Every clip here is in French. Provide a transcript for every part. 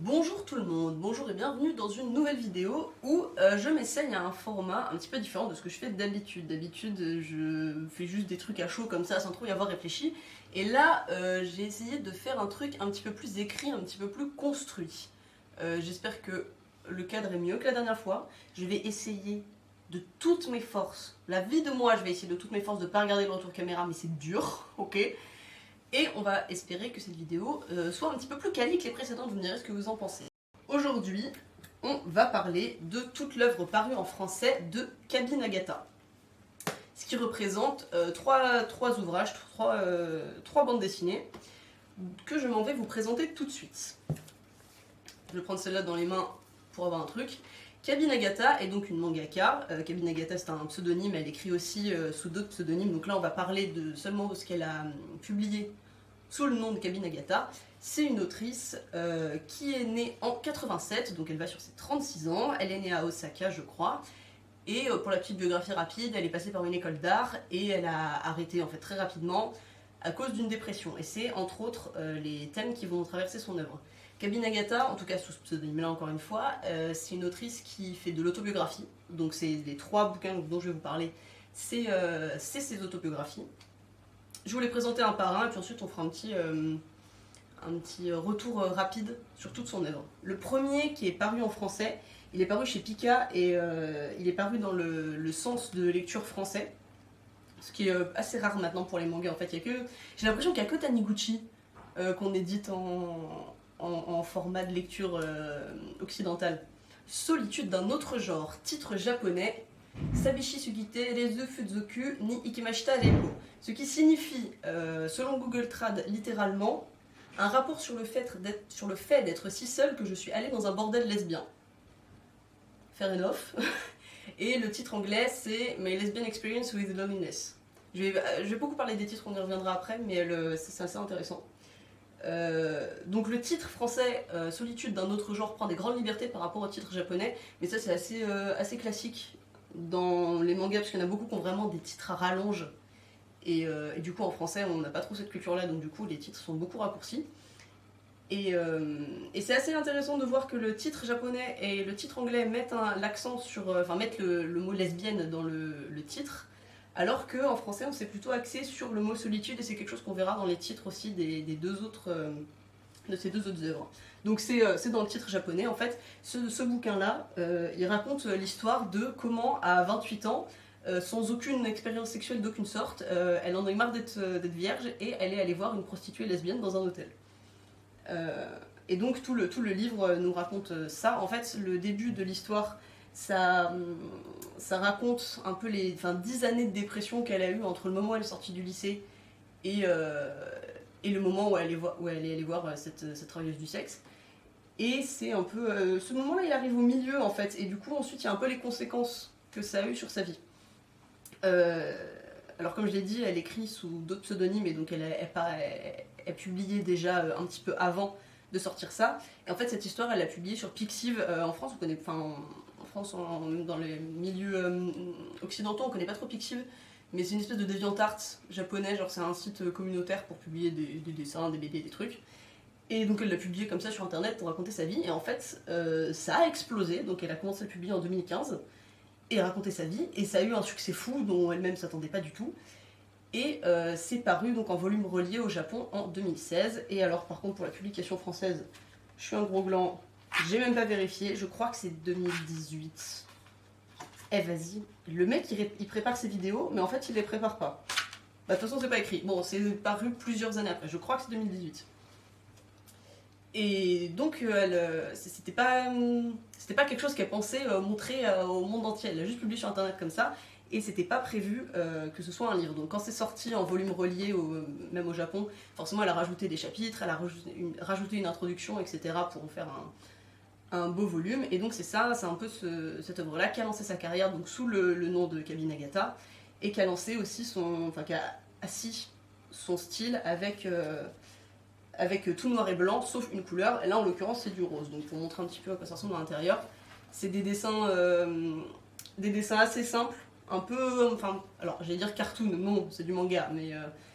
Bonjour tout le monde, bonjour et bienvenue dans une nouvelle vidéo où je m'essaye à un format un petit peu différent de ce que je fais d'habitude. D'habitude je fais juste des trucs à chaud comme ça sans trop y avoir réfléchi. Et là j'ai essayé de faire un truc un petit peu plus écrit, un petit peu plus construit. J'espère que le cadre est mieux que la dernière fois. Je vais essayer de toutes mes forces, la vie de moi je vais essayer de toutes mes forces de ne pas regarder le retour caméra mais c'est dur, ok. Et on va espérer que cette vidéo soit un petit peu plus quali que les précédentes, vous me direz ce que vous en pensez. Aujourd'hui, on va parler de toute l'œuvre parue en français de Kabinagata. Ce qui représente trois ouvrages, trois bandes dessinées, que je m'en vais vous présenter tout de suite. Je vais prendre celle-là dans les mains pour avoir un truc. Kabinagata est donc une mangaka. Kabinagata c'est un pseudonyme, elle écrit aussi sous d'autres pseudonymes. Donc là on va parler seulement de ce qu'elle a publié sous le nom de Kabinagata. C'est une autrice qui est née en 87, donc elle va sur ses 36 ans. Elle est née à Osaka je crois. Et pour la petite biographie rapide, elle est passée par une école d'art et elle a arrêté en fait très rapidement à cause d'une dépression. Et c'est entre autres les thèmes qui vont traverser son œuvre. Kabinagata, en tout cas sous ce pseudonyme-là encore une fois, c'est une autrice qui fait de l'autobiographie. Donc c'est les trois bouquins dont je vais vous parler, c'est ses autobiographies. Je vous les présenter un par un et puis ensuite on fera un petit retour rapide sur toute son œuvre. Le premier qui est paru en français, il est paru chez Pika et il est paru dans le sens de lecture français. Ce qui est assez rare maintenant pour les mangas en fait. J'ai l'impression qu'il n'y a que Taniguchi qu'on édite en format de lecture occidentale. Solitude d'un autre genre, titre japonais, Sabishi Sugite Rezu Fuzoku ni Ikimashita Reiko. Ce qui signifie, selon Google Trad, littéralement, un rapport sur le fait d'être si seul que je suis allée dans un bordel lesbien. Fair enough. Et le titre anglais, c'est My Lesbian Experience with Loneliness. Je vais beaucoup parler des titres, on y reviendra après, mais c'est assez intéressant. Donc le titre français, Solitude d'un autre genre, prend des grandes libertés par rapport au titre japonais, mais ça c'est assez classique dans les mangas, parce qu'il y en a beaucoup qui ont vraiment des titres à rallonge, et du coup en français on n'a pas trop cette culture-là, donc du coup les titres sont beaucoup raccourcis. Et c'est assez intéressant de voir que le titre japonais et le titre anglais mettent l'accent sur, mettent le mot lesbienne dans le titre, alors qu'en français on s'est plutôt axé sur le mot solitude, et c'est quelque chose qu'on verra dans les titres aussi de ces deux autres œuvres. Donc c'est dans le titre japonais en fait. Ce bouquin-là, il raconte l'histoire de comment à 28 ans, sans aucune expérience sexuelle d'aucune sorte, elle en a eu marre d'être vierge et elle est allée voir une prostituée lesbienne dans un hôtel. Et donc tout le livre nous raconte ça. En fait, le début de l'histoire, ça raconte un peu les 10 années de dépression qu'elle a eu entre le moment où elle est sortie du lycée et le moment où elle est allée voir cette travailleuse du sexe. Et c'est un peu... ce moment-là, il arrive au milieu, en fait. Et du coup, ensuite, il y a un peu les conséquences que ça a eu sur sa vie. Alors, comme je l'ai dit, elle écrit sous d'autres pseudonymes, et donc elle publiait déjà un petit peu avant de sortir ça. Et en fait, cette histoire, elle l'a publiée sur Pixiv. En France, on connaît... en France, dans les milieux occidentaux, on connaît pas trop Pixiv. Mais c'est une espèce de DeviantArt japonais, genre c'est un site communautaire pour publier des dessins, des BD, des trucs. Et donc elle l'a publié comme ça sur internet pour raconter sa vie, et en fait ça a explosé, donc elle a commencé à le publier en 2015, et à raconter sa vie, et ça a eu un succès fou dont elle-même s'attendait pas du tout. Et c'est paru donc en volume relié au Japon en 2016, et alors par contre pour la publication française, je suis un gros gland, j'ai même pas vérifié, je crois que c'est 2018. Eh vas-y, le mec il prépare ses vidéos, mais en fait il les prépare pas. Bah de toute façon c'est pas écrit, bon c'est paru plusieurs années après, je crois que c'est 2018. Et donc c'était pas quelque chose qu'elle pensait montrer au monde entier, elle l'a juste publié sur internet comme ça, et c'était pas prévu que ce soit un livre. Donc quand c'est sorti en volume relié, même au Japon, forcément elle a rajouté des chapitres, elle a rajouté une introduction, etc. pour en faire un beau volume, et donc c'est un peu cette œuvre-là qui a lancé sa carrière donc sous le nom de Kabinagata, et qui a lancé aussi qui a assis son style avec tout noir et blanc, sauf une couleur, et là en l'occurrence c'est du rose, donc pour montrer un petit peu à quoi ça ressemble à l'intérieur. C'est des dessins assez simples, un peu, alors j'allais dire cartoon, non, c'est du manga, mais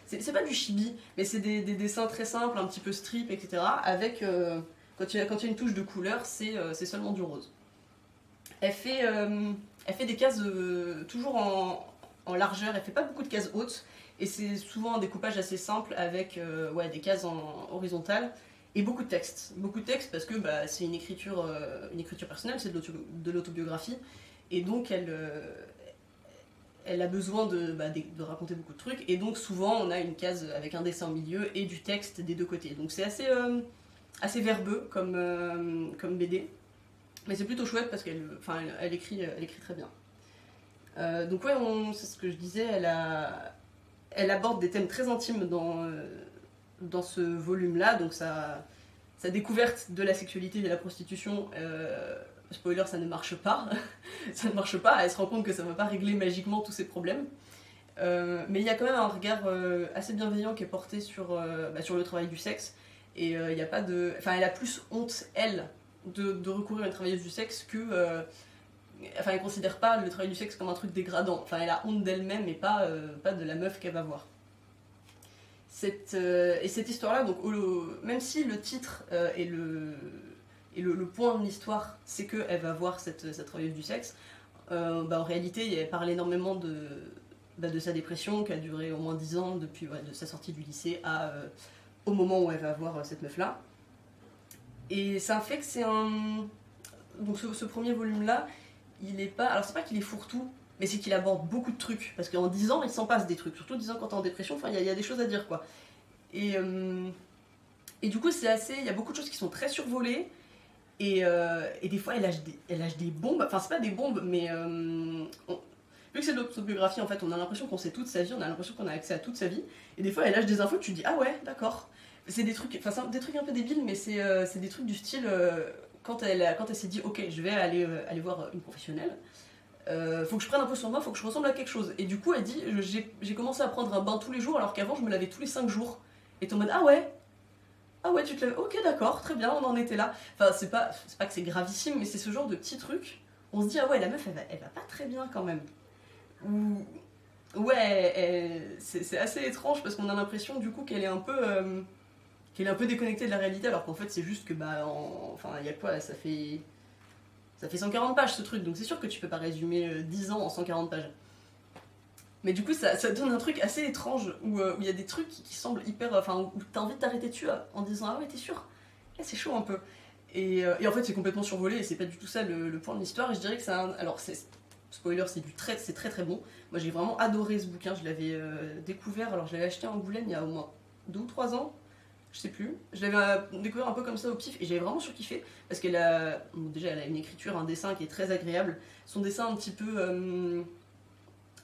c'est pas du chibi, mais c'est des dessins très simples, un petit peu strip, etc., avec Quand il y a une touche de couleur, c'est seulement du rose. Elle fait des cases toujours en largeur, elle fait pas beaucoup de cases hautes, et c'est souvent un découpage assez simple avec des cases en horizontales et beaucoup de texte. Beaucoup de texte parce que c'est une écriture personnelle, c'est de l'autobiographie, et donc elle a besoin de raconter beaucoup de trucs, et donc souvent on a une case avec un dessin au milieu et du texte des deux côtés. Donc c'est assez verbeux comme BD, mais c'est plutôt chouette parce elle écrit très bien. Donc ouais, c'est ce que je disais, elle aborde des thèmes très intimes dans ce volume-là, donc sa découverte de la sexualité et de la prostitution, spoiler, ça ne marche pas. Ça ne marche pas, elle se rend compte que ça ne va pas régler magiquement tous ses problèmes. Mais il y a quand même un regard assez bienveillant qui est porté sur le travail du sexe, et il y a pas de... Enfin, elle a plus honte, elle, de recourir à une travailleuse du sexe que... Enfin, elle considère pas le travail du sexe comme un truc dégradant. Enfin, elle a honte d'elle-même et pas de la meuf qu'elle va voir. Et cette histoire-là, donc, même si le titre et le point de l'histoire, c'est qu'elle va voir cette travailleuse du sexe, en réalité, elle parle énormément de sa dépression qui a duré au moins 10 ans depuis de sa sortie du lycée au moment où elle va voir cette meuf-là. Et ça fait que c'est un... Donc ce premier volume-là, il est pas... Alors c'est pas qu'il est fourre-tout, mais c'est qu'il aborde beaucoup de trucs. Parce qu'en 10 ans, il s'en passe des trucs. Surtout 10 ans quand t'es en dépression, enfin, il y a des choses à dire, quoi. Et du coup, c'est assez... Il y a beaucoup de choses qui sont très survolées. Et des fois, elle lâche des bombes. Enfin, c'est pas des bombes, mais... Vu que c'est de l'autobiographie, en fait, on a l'impression qu'on sait toute sa vie, on a l'impression qu'on a accès à toute sa vie. Et des fois, elle lâche des infos, tu te dis, ah ouais, d'accord. C'est des trucs... Enfin, c'est des trucs un peu débiles, mais c'est des trucs du style... Quand elle s'est dit, ok, je vais aller voir une professionnelle, faut que je prenne un peu sur moi, faut que je ressemble à quelque chose. Et du coup, elle dit, j'ai commencé à prendre un bain tous les jours, alors qu'avant, je me lavais tous les 5 jours. Et t'es en mode, ah ouais, tu te laves, ok, d'accord, très bien, on en était là. Enfin, c'est pas que c'est gravissime, mais c'est ce genre de petits trucs. On se dit, ah ouais, la meuf, elle va pas très bien quand même. Ou... Ouais, c'est assez étrange parce qu'on a l'impression, du coup, qu'elle est un peu déconnectée de la réalité, alors qu'en fait, c'est juste que, enfin, il y a quoi, ça fait 140 pages ce truc, donc c'est sûr que tu peux pas résumer 10 ans en 140 pages. Mais du coup, ça donne un truc assez étrange où il y a des trucs qui semblent hyper. Enfin, où t'as envie de t'arrêter dessus en disant, ah ouais, t'es sûr? C'est chaud un peu. Et en fait, c'est complètement survolé et c'est pas du tout ça le point de l'histoire. Et je dirais que alors, spoiler, c'est très très bon. Moi, j'ai vraiment adoré ce bouquin. Je l'avais découvert, alors je l'avais acheté à Angoulême il y a au moins 2 ou 3 ans. Je sais plus. Je l'avais découvert un peu comme ça au pif et j'avais vraiment surkiffé parce qu'elle a. Déjà, elle a une écriture, un dessin qui est très agréable. Son dessin un petit peu.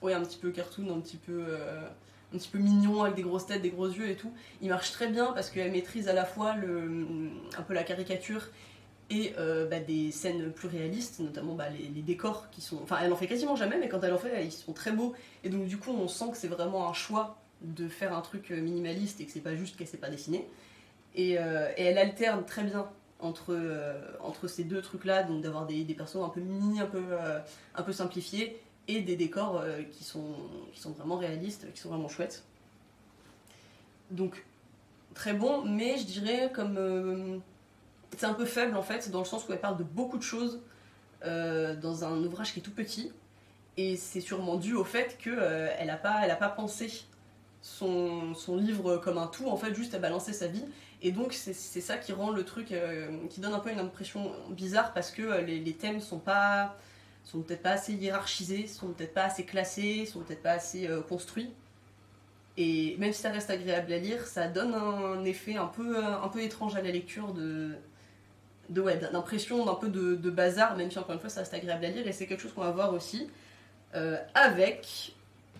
Un petit peu cartoon, un petit peu mignon avec des grosses têtes, des gros yeux et tout. Il marche très bien parce qu'elle maîtrise à la fois un peu la caricature et des scènes plus réalistes, notamment les décors qui sont... Enfin, elle en fait quasiment jamais, mais quand elle en fait, ils sont très beaux. Et donc du coup, on sent que c'est vraiment un choix de faire un truc minimaliste et que c'est pas juste qu'elle sait pas dessiner. Et elle alterne très bien entre ces deux trucs-là, donc d'avoir des persos un peu mini, un peu simplifiés, et des décors qui sont vraiment réalistes, qui sont vraiment chouettes. Donc, très bon, mais je dirais comme... c'est un peu faible en fait, dans le sens où elle parle de beaucoup de choses dans un ouvrage qui est tout petit, et c'est sûrement dû au fait qu'elle n'a pas pensé son livre comme un tout, en fait, juste à balancer sa vie, et donc c'est ça qui rend le truc, qui donne un peu une impression bizarre, parce que les thèmes sont peut-être pas assez hiérarchisés, sont peut-être pas assez classés, sont peut-être pas assez construits. Et même si ça reste agréable à lire, ça donne un effet un peu étrange à la lecture d'impression d'un peu de bazar, même si encore une fois ça reste agréable à lire. Et c'est quelque chose qu'on va voir aussi avec,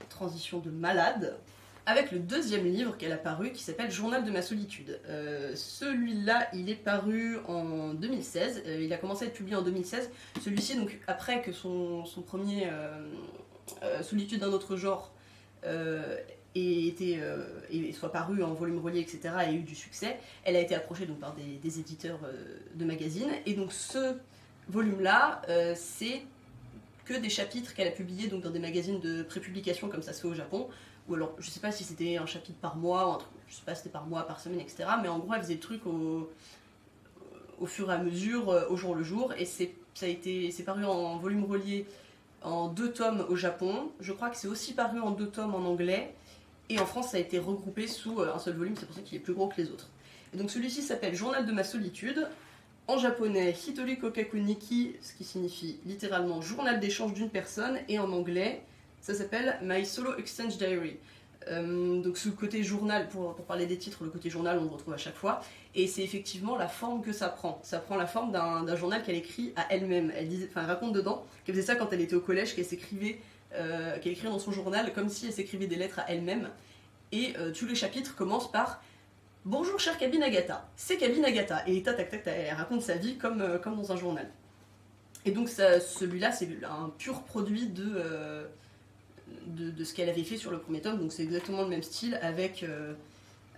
transition de malade, avec le deuxième livre qu'elle a paru qui s'appelle Journal de ma solitude. Celui-là, il est paru en 2016, il a commencé à être publié en 2016. Celui-ci, donc après que son premier Solitude d'un autre genre et soit paru en volume relié, etc., et eu du succès, elle a été approchée donc, par des éditeurs de magazines. Et donc ce volume-là, c'est que des chapitres qu'elle a publiés donc, dans des magazines de prépublication, comme ça se fait au Japon. Ou alors, je sais pas si c'était un chapitre par mois, ou un truc, je sais pas si c'était par mois, par semaine, etc. Mais en gros, elle faisait le truc au fur et à mesure, au jour le jour, et c'est paru en volume relié en 2 tomes au Japon. Je crois que c'est aussi paru en 2 tomes en anglais, et en France ça a été regroupé sous un seul volume, c'est pour ça qu'il est plus gros que les autres. Et donc celui-ci s'appelle Journal de ma solitude, en japonais Hitori Kokaku Niki, ce qui signifie littéralement journal d'échange d'une personne, et en anglais ça s'appelle My Solo Exchange Diary. Donc ce côté journal, pour parler des titres, le côté journal on le retrouve à chaque fois, et c'est effectivement la forme que ça prend. Ça prend la forme d'un journal qu'elle écrit à elle-même. Elle raconte dedans qu'elle faisait ça quand elle était au collège, qu'elle écrivait dans son journal comme si elle s'écrivait des lettres à elle-même. Et tous les chapitres commencent par Bonjour chère Kabi Nagata, c'est Kabi Nagata, et elle raconte sa vie comme dans un journal. Et donc celui-là c'est un pur produit de ce qu'elle avait fait sur le premier tome, donc c'est exactement le même style, avec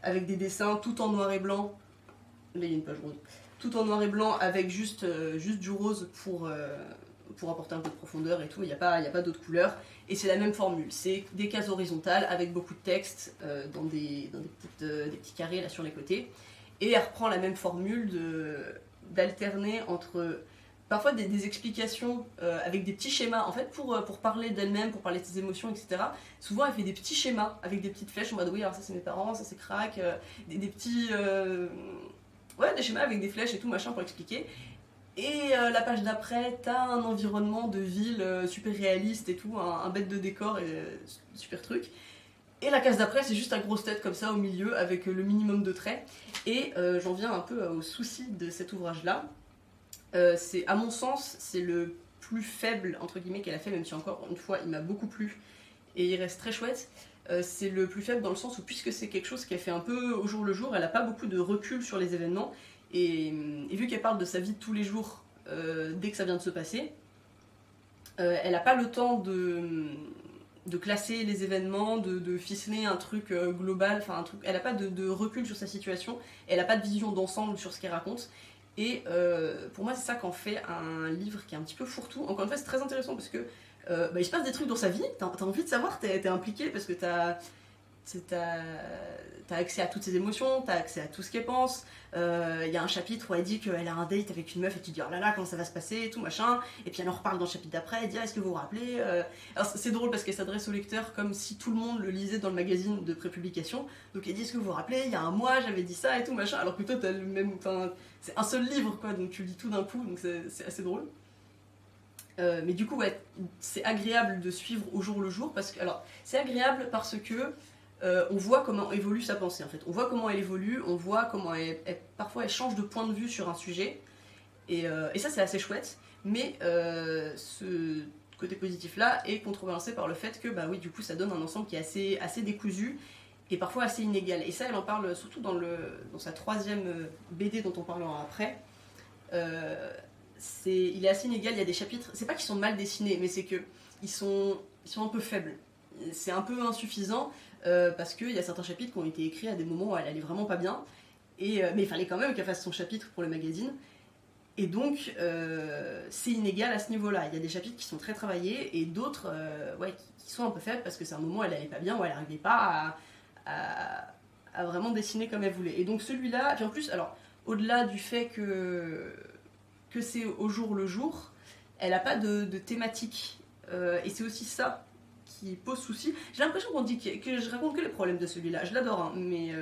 des dessins tout en noir et blanc. Là il y a une page rose. Tout en noir et blanc avec juste du rose pour apporter un peu de profondeur et tout, il n'y a pas d'autres couleurs. Et c'est la même formule, c'est des cases horizontales avec beaucoup de texte dans des petits carrés là sur les côtés. Et elle reprend la même formule d'alterner entre parfois des explications avec des petits schémas, en fait pour parler d'elle-même, pour parler de ses émotions, etc. Souvent elle fait des petits schémas avec des petites flèches en mode oui alors ça c'est mes parents, ça c'est crack, des petits... ouais, des schémas avec des flèches et tout machin pour expliquer. Et la page d'après, t'as un environnement de ville super réaliste et tout, un bête de décor et super truc. Et la case d'après, c'est juste un grosse tête comme ça au milieu avec le minimum de traits. Et j'en viens un peu au souci de cet ouvrage-là. À mon sens, c'est le plus faible entre guillemets qu'elle a fait, même si encore une fois, il m'a beaucoup plu et il reste très chouette. C'est le plus faible dans le sens où, puisque c'est quelque chose qu'elle fait un peu au jour le jour, elle n'a pas beaucoup de recul sur les événements. Et vu qu'elle parle de sa vie de tous les jours dès que ça vient de se passer, elle n'a pas le temps de classer les événements, de ficeler un truc global, elle n'a pas de recul sur sa situation, elle n'a pas de vision d'ensemble sur ce qu'elle raconte. Et pour moi, c'est ça qu'en fait un livre qui est un petit peu fourre-tout. Encore une fois, c'est très intéressant parce que il se passe des trucs dans sa vie, t'as envie de savoir, t'es impliqué parce que t'as accès à toutes ses émotions, t'as accès à tout ce qu'elle pense. Il y a un chapitre où elle dit qu'elle a un date avec une meuf et tu dis oh là là, comment ça va se passer et tout machin. Et puis elle en reparle dans le chapitre d'après, elle dit ah, est-ce que vous vous rappelez Alors c'est drôle parce qu'elle s'adresse au lecteur comme si tout le monde le lisait dans le magazine de prépublication. Donc elle dit est-ce que vous vous rappelez, il y a un mois j'avais dit ça et tout machin. Alors que toi t'as le même. C'est un seul livre quoi, donc tu le dis tout d'un coup, donc c'est assez drôle. Mais du coup, ouais, c'est agréable de suivre au jour le jour parce que. Alors, c'est agréable parce que. On voit comment évolue sa pensée en fait. On voit comment elle évolue, on voit comment parfois elle change de point de vue sur un sujet. Et ça c'est assez chouette. Mais ce côté positif là est contrebalancé par le fait que bah oui du coup ça donne un ensemble qui est assez décousu et parfois assez inégal. Et ça elle en parle surtout dans sa 3e BD dont on parlera après. Il est assez inégal, il y a des chapitres, c'est pas qu'ils sont mal dessinés, mais c'est que ils sont un peu faibles. C'est un peu insuffisant. Parce qu'il y a certains chapitres qui ont été écrits à des moments où elle allait vraiment pas bien, mais il fallait quand même qu'elle fasse son chapitre pour le magazine, et donc c'est inégal à ce niveau-là. Il y a des chapitres qui sont très travaillés, et d'autres qui sont un peu faibles, parce que c'est un moment où elle allait pas bien, où elle n'arrivait pas à vraiment dessiner comme elle voulait. Et donc celui-là, puis en plus, alors, au-delà du fait que c'est au jour le jour, elle n'a pas de thématique, et c'est aussi ça qui pose souci. J'ai l'impression qu'on dit que je raconte que les problèmes de celui-là. Je l'adore, hein, mais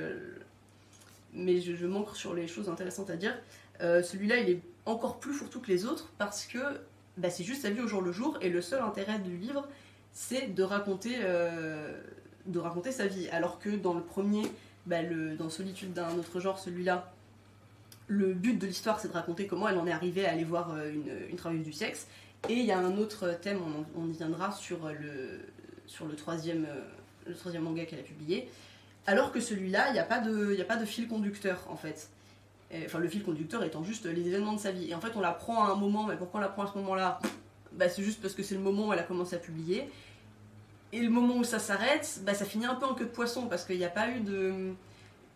je manque sur les choses intéressantes à dire. Celui-là, il est encore plus fourre-tout que les autres parce que bah, c'est juste sa vie au jour le jour et le seul intérêt du livre, c'est de raconter sa vie. Alors que dans le premier, bah, dans Solitude d'un autre genre, celui-là, le but de l'histoire, c'est de raconter comment elle en est arrivée à aller voir une travailleuse du sexe. Et il y a un autre thème, on y viendra sur le troisième manga qu'elle a publié, alors que celui-là, il n'y a pas de fil conducteur en fait. Enfin, le fil conducteur étant juste les événements de sa vie. Et en fait, on la prend à un moment, mais pourquoi on la prend à ce moment-là ? Bah, c'est juste parce que c'est le moment où elle a commencé à publier. Et le moment où ça s'arrête, bah, ça finit un peu en queue de poisson, parce qu'il n'y a pas eu de...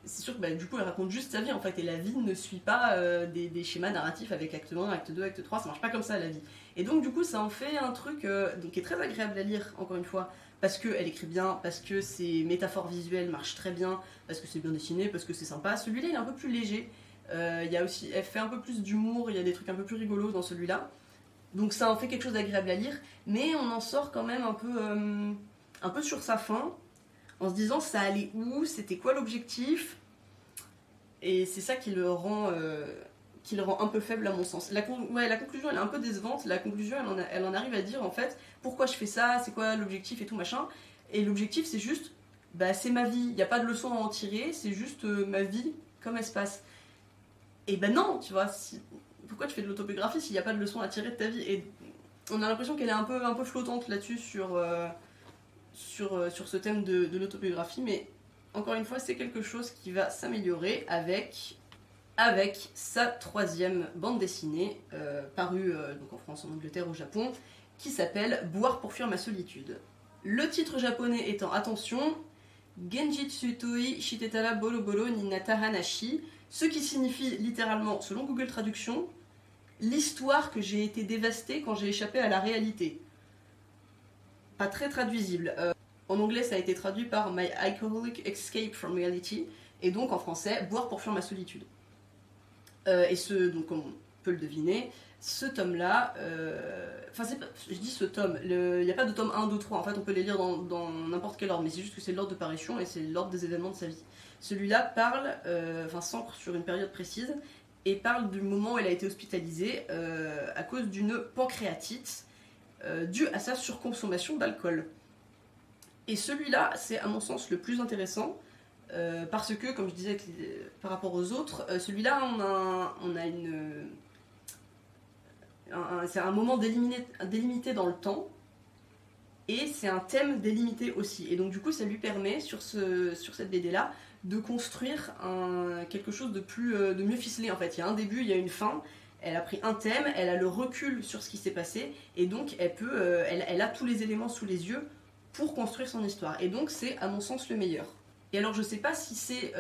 C'est sûr que bah, du coup, elle raconte juste sa vie en fait, et la vie ne suit pas des schémas narratifs avec acte 1, acte 2, acte 3, ça marche pas comme ça la vie. Et donc du coup, ça en fait un truc qui est très agréable à lire, encore une fois, parce qu'elle écrit bien, parce que ses métaphores visuelles marchent très bien, parce que c'est bien dessiné, parce que c'est sympa. Celui-là, il est un peu plus léger, Il y a aussi, elle fait un peu plus d'humour, il y a des trucs un peu plus rigolos dans celui-là. Donc ça en fait quelque chose d'agréable à lire, mais on en sort quand même un peu sur sa faim, en se disant ça allait où, c'était quoi l'objectif, et c'est ça qui le rend un peu faible à mon sens. La conclusion elle est un peu décevante, la conclusion elle en arrive à dire en fait pourquoi je fais ça, c'est quoi l'objectif et tout machin, et l'objectif c'est juste, bah c'est ma vie, il n'y a pas de leçon à en tirer, c'est juste ma vie comme elle se passe. Et ben non, tu vois, pourquoi tu fais de l'autobiographie s'il n'y a pas de leçon à tirer de ta vie? Et on a l'impression qu'elle est un peu flottante là-dessus sur ce thème de l'autobiographie, mais encore une fois, c'est quelque chose qui va s'améliorer avec sa troisième bande dessinée, parue donc en France, en Angleterre, au Japon, qui s'appelle Boire pour fuir ma solitude. Le titre japonais étant, attention, Genjitsu Toi Shitetara Bolo Bolo Ninata Hanashi, ce qui signifie littéralement, selon Google Traduction, l'histoire que j'ai été dévastée quand j'ai échappé à la réalité. Pas très traduisible. En anglais, ça a été traduit par My Alcoholic Escape from Reality, et donc en français, Boire pour fuir ma solitude. Donc comme on peut le deviner, ce tome-là, je dis ce tome, il n'y a pas de tome 1, 2, 3, en fait on peut les lire dans n'importe quel ordre, mais c'est juste que c'est l'ordre de parution et c'est l'ordre des événements de sa vie. Celui-là s'ancre sur une période précise, et parle du moment où elle a été hospitalisée à cause d'une pancréatite due à sa surconsommation d'alcool. Et celui-là, c'est à mon sens le plus intéressant, parce que, comme je disais par rapport aux autres, celui-là, c'est un moment délimité dans le temps, et c'est un thème délimité aussi. Et donc du coup, ça lui permet, sur cette BD-là, de construire quelque chose de mieux ficelé en fait. Il y a un début, il y a une fin, elle a pris un thème, elle a le recul sur ce qui s'est passé, et donc elle a tous les éléments sous les yeux pour construire son histoire. Et donc c'est à mon sens le meilleur. Et alors je sais pas si c'est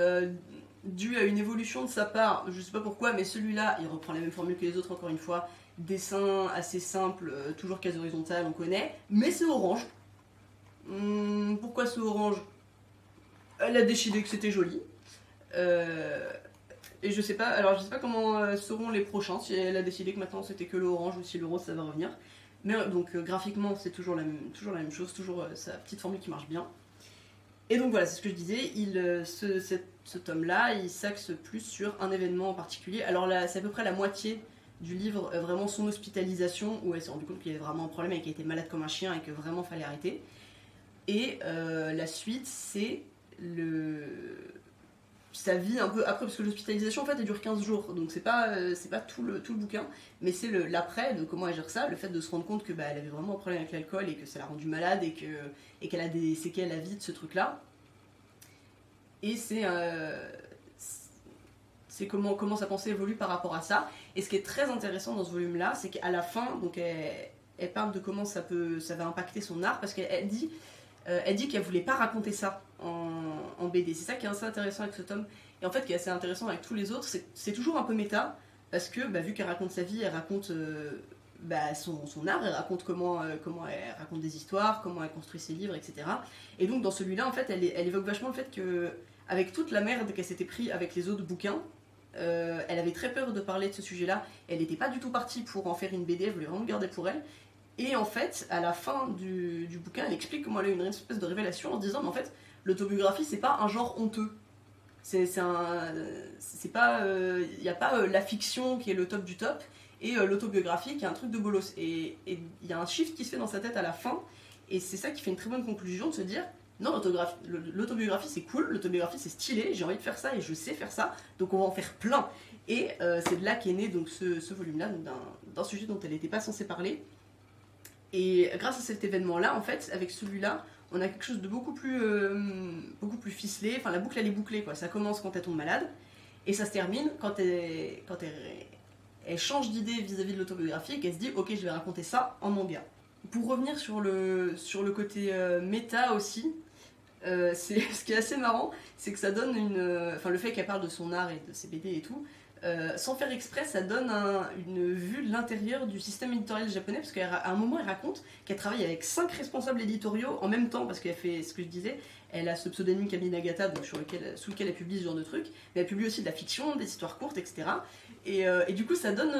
dû à une évolution de sa part, je sais pas pourquoi, mais celui-là, il reprend la même formule que les autres encore une fois, dessin assez simple, toujours case horizontale, on connaît, mais c'est orange. Pourquoi c'est orange? Elle a décidé que c'était joli. Et je sais pas comment seront les prochains, si elle a décidé que maintenant c'était que l'orange ou si le rose ça va revenir. Mais donc graphiquement c'est toujours la même chose, toujours sa petite formule qui marche bien. Et donc voilà, c'est ce que je disais, ce tome-là, il s'axe plus sur un événement en particulier. Alors là, c'est à peu près la moitié du livre, vraiment son hospitalisation, où elle s'est rendue compte qu'il y avait vraiment un problème et qu'elle était malade comme un chien et que vraiment fallait arrêter. Et la suite, c'est sa vie un peu après, parce que l'hospitalisation en fait elle dure 15 jours, donc c'est pas tout le bouquin, mais c'est l'après, de comment elle gère ça, le fait de se rendre compte que elle avait vraiment un problème avec l'alcool et que ça l'a rendue malade et qu'elle a des séquelles à vie de ce truc là. Et c'est comment sa pensée évolue par rapport à ça. Et ce qui est très intéressant dans ce volume là, c'est qu'à la fin, donc elle parle de comment ça va impacter son art, parce qu'elle dit qu'elle voulait pas raconter ça en BD. C'est ça qui est assez intéressant avec ce tome. Et en fait, qui est assez intéressant avec tous les autres, c'est toujours un peu méta, parce que vu qu'elle raconte sa vie, elle raconte son art, elle raconte comment elle raconte des histoires, comment elle construit ses livres, etc. Et donc dans celui-là, en fait, elle évoque vachement le fait que, avec toute la merde qu'elle s'était pris avec les autres bouquins, elle avait très peur de parler de ce sujet-là. Elle n'était pas du tout partie pour en faire une BD, elle voulait vraiment le garder pour elle. Et en fait, à la fin du bouquin, elle explique comment elle a eu une espèce de révélation en se disant, mais en fait, l'autobiographie, c'est pas un genre honteux. C'est pas, y a pas la fiction qui est le top du top et l'autobiographie qui est un truc de bolos. Et il y a un shift qui se fait dans sa tête à la fin, et c'est ça qui fait une très bonne conclusion, de se dire, non, l'autobiographie c'est cool, l'autobiographie c'est stylé, j'ai envie de faire ça et je sais faire ça, donc on va en faire plein. Et c'est de là qu'est né donc ce volume-là, d'un sujet dont elle n'était pas censée parler. Et grâce à cet événement-là, en fait, avec celui-là, on a quelque chose de beaucoup plus ficelé. Enfin, la boucle, elle est bouclée, quoi. Ça commence quand elle tombe malade, et ça se termine quand elle change d'idée vis-à-vis de l'autobiographie et qu'elle se dit, ok, je vais raconter ça en manga. Pour revenir sur le côté méta aussi, ce qui est assez marrant, c'est que ça donne le fait qu'elle parle de son art et de ses BD et tout, sans faire exprès, ça donne une vue de l'intérieur du système éditorial japonais, parce qu'à un moment, elle raconte qu'elle travaille avec 5 responsables éditoriaux en même temps, parce qu'elle fait ce que je disais, elle a ce pseudonyme Kami Nagata, donc sous lequel elle publie ce genre de trucs, mais elle publie aussi de la fiction, des histoires courtes, etc. Et du coup, ça donne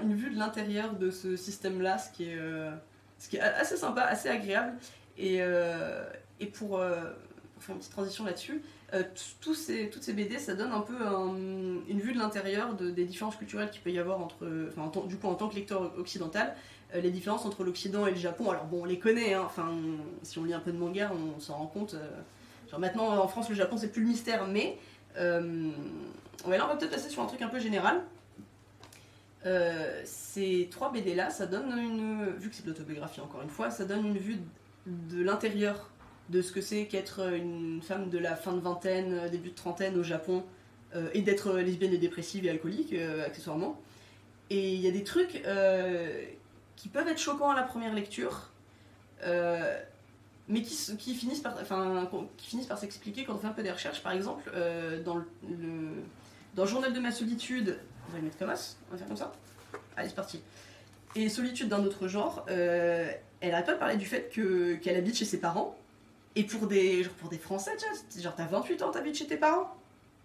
une vue de l'intérieur de ce système-là, ce qui est assez sympa, assez agréable. Et pour faire une petite transition là-dessus, toutes ces BD, ça donne un peu une vue de l'intérieur des différences culturelles qu'il peut y avoir entre, du coup en tant que lecteur occidental, les différences entre l'Occident et le Japon. Alors bon, on les connaît, hein, si on lit un peu de manga, on s'en rend compte. Genre maintenant en France, le Japon c'est plus le mystère, mais ouais, là on va peut-être passer sur un truc un peu général. Ces 3 BD là, ça donne vu que c'est de l'autobiographie encore une fois, ça donne une vue de l'intérieur de ce que c'est qu'être une femme de la fin de vingtaine, début de trentaine au Japon, et d'être lesbienne et dépressive et alcoolique, accessoirement. Et il y a des trucs qui peuvent être choquants à la première lecture, mais qui finissent par s'expliquer quand on fait un peu des recherches. Par exemple, dans le journal de ma solitude, on va le mettre comme as, on va faire comme ça. Allez, c'est parti. Et Solitude d'un autre genre, elle arrête pas de parler du fait qu'elle habite chez ses parents. Et pour des Français, genre t'as 28 ans, t'habites chez tes parents.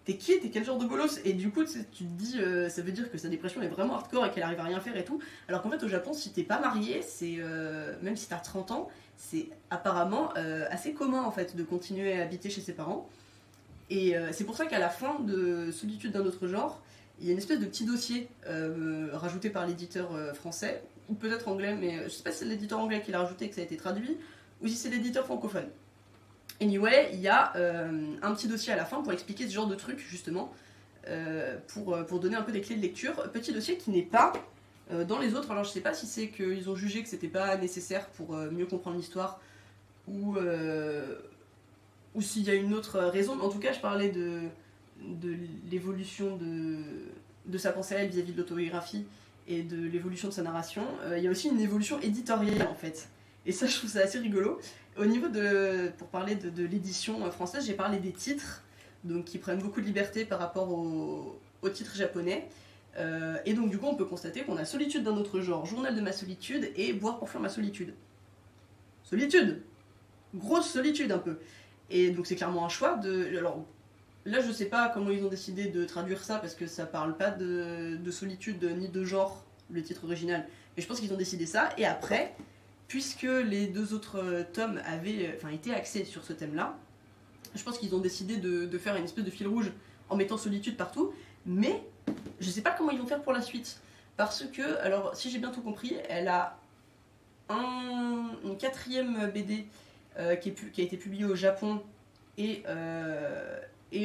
T'es qui? T'es quel genre de bolos? Et du coup, tu te dis, ça veut dire que sa dépression est vraiment hardcore et qu'elle arrive à rien faire et tout. Alors qu'en fait, au Japon, si t'es pas marié, même si t'as 30 ans, c'est apparemment assez commun en fait de continuer à habiter chez ses parents. Et c'est pour ça qu'à la fin de Solitude d'un autre genre, il y a une espèce de petit dossier rajouté par l'éditeur français, ou peut-être anglais, mais je sais pas si c'est l'éditeur anglais qui l'a rajouté et que ça a été traduit, ou si c'est l'éditeur francophone. Anyway, il y a un petit dossier à la fin pour expliquer ce genre de truc, justement, pour donner un peu des clés de lecture. Petit dossier qui n'est pas dans les autres. Alors je sais pas si c'est qu'ils ont jugé que c'était pas nécessaire pour mieux comprendre l'histoire, ou s'il y a une autre raison. Mais en tout cas, je parlais de l'évolution de sa pensée à elle vis-à-vis de l'autobiographie et de l'évolution de sa narration. Il y a aussi une évolution éditoriale, en fait. Et ça, je trouve ça assez rigolo. Pour parler de l'édition française, j'ai parlé des titres, donc qui prennent beaucoup de liberté par rapport aux titres japonais. Et donc du coup, on peut constater qu'on a Solitude d'un autre genre, Journal de ma solitude et Boire pour fuir ma solitude. Solitude! Grosse solitude un peu. Et donc c'est clairement un choix de... Alors là, je sais pas comment ils ont décidé de traduire ça, parce que ça parle pas de solitude ni de genre, le titre original. Mais je pense qu'ils ont décidé ça, et après... Puisque les 2 autres tomes avaient été axés sur ce thème-là, je pense qu'ils ont décidé de faire une espèce de fil rouge en mettant solitude partout, mais je sais pas comment ils vont faire pour la suite. Parce que, alors si j'ai bien tout compris, elle a une 4e BD qui a été publiée au Japon et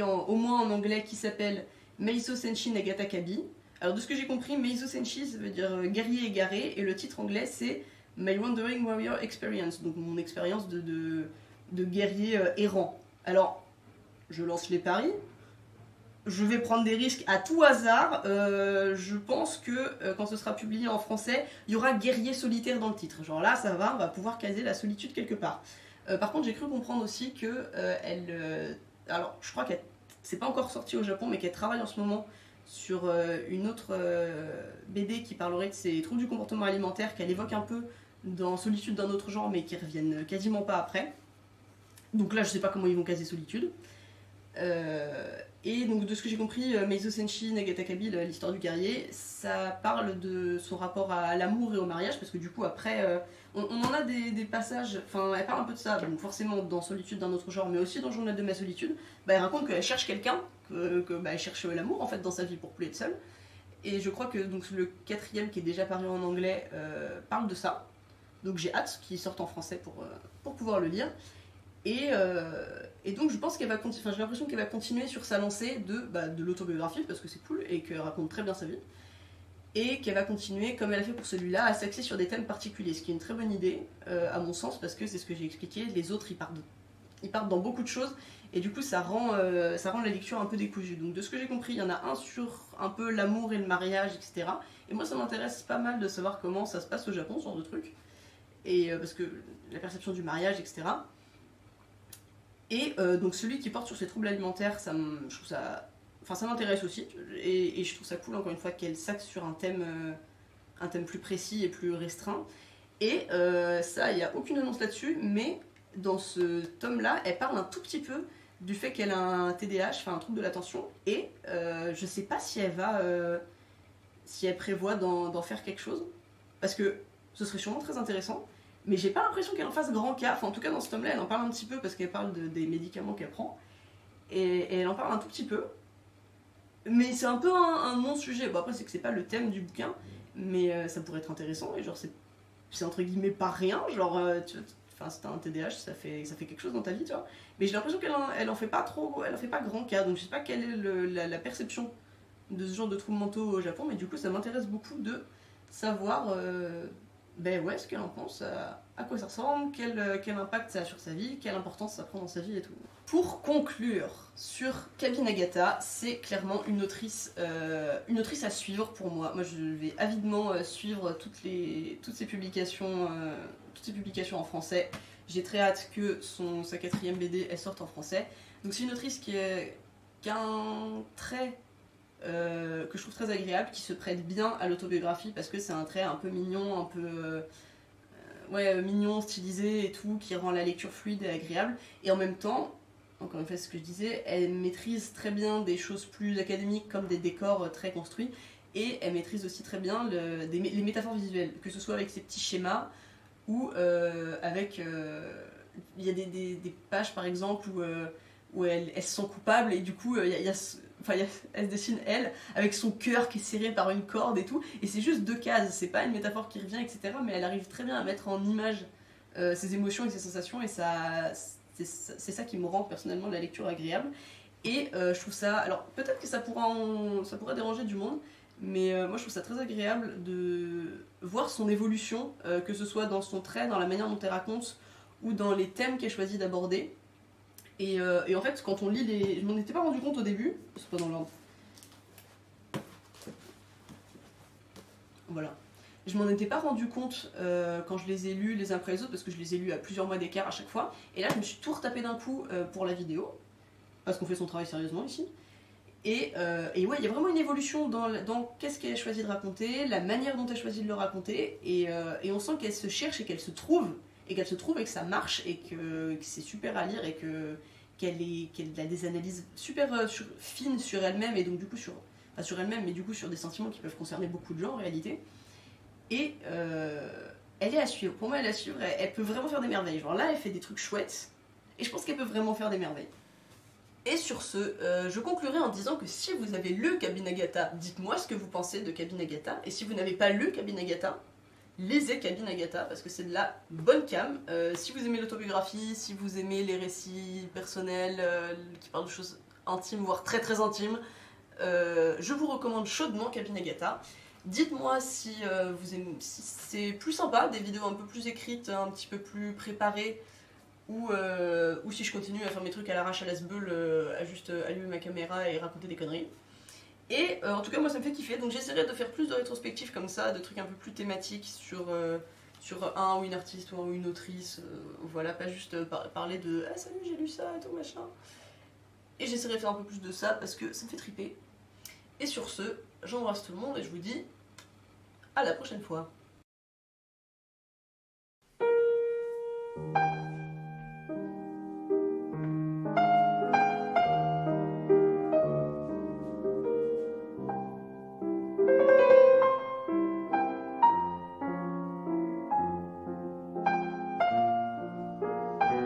au moins en anglais, qui s'appelle Meiso Senshi Nagata Kabi. Alors de ce que j'ai compris, Meiso Senshi ça veut dire guerrier égaré, et le titre anglais c'est My Wandering Warrior Experience, donc mon expérience de guerrier errant. Alors, je lance les paris, je vais prendre des risques à tout hasard, je pense que quand ce sera publié en français, il y aura guerrier solitaire dans le titre. Genre là, ça va, on va pouvoir caser la solitude quelque part. Par contre, j'ai cru comprendre aussi que alors, je crois qu'elle c'est pas encore sorti au Japon, mais qu'elle travaille en ce moment sur une autre BD qui parlerait de ses troubles du comportement alimentaire, qu'elle évoque un peu dans Solitude d'un autre genre, mais qui reviennent quasiment pas après. Donc là, je sais pas comment ils vont caser Solitude. Et donc, de ce que j'ai compris, Meizo Senshi Nagata Kabi, l'histoire du guerrier, ça parle de son rapport à l'amour et au mariage, parce que du coup, après, on en a des passages, enfin, elle parle un peu de ça, donc forcément dans Solitude d'un autre genre, mais aussi dans Journal de ma solitude, elle raconte qu'elle cherche quelqu'un, elle cherche l'amour en fait dans sa vie pour plus être seule. Et je crois que donc, le 4e qui est déjà paru en anglais parle de ça. Donc j'ai hâte qu'il sorte en français pour pouvoir le lire. Et donc je pense qu'elle va continuer, j'ai l'impression qu'elle va continuer sur sa lancée de l'autobiographie, parce que c'est cool et qu'elle raconte très bien sa vie. Et qu'elle va continuer, comme elle a fait pour celui-là, à s'axer sur des thèmes particuliers, ce qui est une très bonne idée, à mon sens, parce que c'est ce que j'ai expliqué, les autres ils partent dans beaucoup de choses, et du coup ça rend la lecture un peu décousue. Donc de ce que j'ai compris, il y en a un sur un peu l'amour et le mariage, etc. Et moi ça m'intéresse pas mal de savoir comment ça se passe au Japon, ce genre de truc. Et parce que la perception du mariage, etc. Et donc celui qui porte sur ses troubles alimentaires, je trouve ça enfin ça m'intéresse aussi, et je trouve ça cool encore une fois qu'elle s'axe sur un thème plus précis et plus restreint. Et ça, il n'y a aucune annonce là-dessus, mais dans ce tome-là, elle parle un tout petit peu du fait qu'elle a un TDAH, enfin un trouble de l'attention, et je sais pas si elle va, si elle prévoit d'en faire quelque chose, parce que ce serait sûrement très intéressant, mais j'ai pas l'impression qu'elle en fasse grand cas, enfin en tout cas dans ce tome-là, elle en parle un petit peu parce qu'elle parle des médicaments qu'elle prend, et elle en parle un tout petit peu, mais c'est un peu un non-sujet. Bon après c'est que c'est pas le thème du bouquin, mais ça pourrait être intéressant, et genre c'est entre guillemets pas rien, genre enfin si t'as un TDAH ça fait quelque chose dans ta vie, tu vois, mais j'ai l'impression qu'elle en fait pas trop, elle en fait pas grand cas, donc je sais pas quelle est la perception de ce genre de troubles mentaux au Japon, mais du coup ça m'intéresse beaucoup de savoir ben ouais, ce qu'elle en pense, à quoi ça ressemble, quel impact ça a sur sa vie, quelle importance ça prend dans sa vie et tout. Pour conclure sur Kabi Nagata, c'est clairement une autrice à suivre pour moi. Moi, je vais avidement suivre toutes ces publications en français. J'ai très hâte que sa 4e BD elle sorte en français. Donc c'est une autrice qui a un trait que je trouve très agréable, qui se prête bien à l'autobiographie parce que c'est un trait un peu mignon, un peu mignon, stylisé et tout, qui rend la lecture fluide et agréable. Et en même temps, encore une fois, c'est ce que je disais, elle maîtrise très bien des choses plus académiques comme des décors très construits, et elle maîtrise aussi très bien les métaphores visuelles, que ce soit avec ses petits schémas ou avec... Il y a des pages par exemple où elle se sent coupable, et du coup elle se dessine elle avec son cœur qui est serré par une corde et tout, et c'est juste 2 cases, c'est pas une métaphore qui revient, etc. Mais elle arrive très bien à mettre en image ses émotions et ses sensations, et c'est ça qui me rend personnellement la lecture agréable. Et je trouve ça, alors peut-être que ça pourra déranger du monde, mais moi je trouve ça très agréable de voir son évolution, que ce soit dans son trait, dans la manière dont elle raconte, ou dans les thèmes qu'elle choisit d'aborder. Et en fait, quand on lit les... Je m'en étais pas rendu compte au début, c'est pas dans l'ordre. Voilà. Je m'en étais pas rendu compte quand je les ai lus les uns après les autres, parce que je les ai lus à plusieurs mois d'écart à chaque fois. Et là, je me suis tout retapé d'un coup pour la vidéo, parce qu'on fait son travail sérieusement ici. Et ouais, il y a vraiment une évolution dans qu'est-ce qu'elle a choisi de raconter, la manière dont elle a choisi de le raconter, et on sent qu'elle se cherche et qu'elle se trouve, et que ça marche, et que c'est super à lire, et qu'elle a des analyses super fines sur elle-même, et donc du coup pas sur elle-même, mais du coup sur des sentiments qui peuvent concerner beaucoup de gens en réalité. Et elle est à suivre. Pour moi, elle est à suivre. Elle peut vraiment faire des merveilles. Genre là, elle fait des trucs chouettes, et je pense qu'elle peut vraiment faire des merveilles. Et sur ce, je conclurai en disant que si vous avez lu Kabi Nagata, dites-moi ce que vous pensez de Kabi Nagata. Et si vous n'avez pas lu Kabi Nagata, lisez Kabi Nagata parce que c'est de la bonne cam. Si vous aimez l'autobiographie, si vous aimez les récits personnels qui parlent de choses intimes, voire très très intimes, je vous recommande chaudement Kabi Nagata. Dites-moi si c'est plus sympa, des vidéos un peu plus écrites, un petit peu plus préparées, ou si je continue à faire mes trucs à l'arrache à l'as-beul, à juste allumer ma caméra et raconter des conneries. Et en tout cas, moi ça me fait kiffer, donc j'essaierai de faire plus de rétrospectives comme ça, de trucs un peu plus thématiques sur un ou une artiste ou un ou une autrice, voilà, pas juste parler de « Ah salut, j'ai lu ça et tout machin ». Et j'essaierai de faire un peu plus de ça parce que ça me fait triper. Et sur ce, j'embrasse tout le monde et je vous dis à la prochaine fois.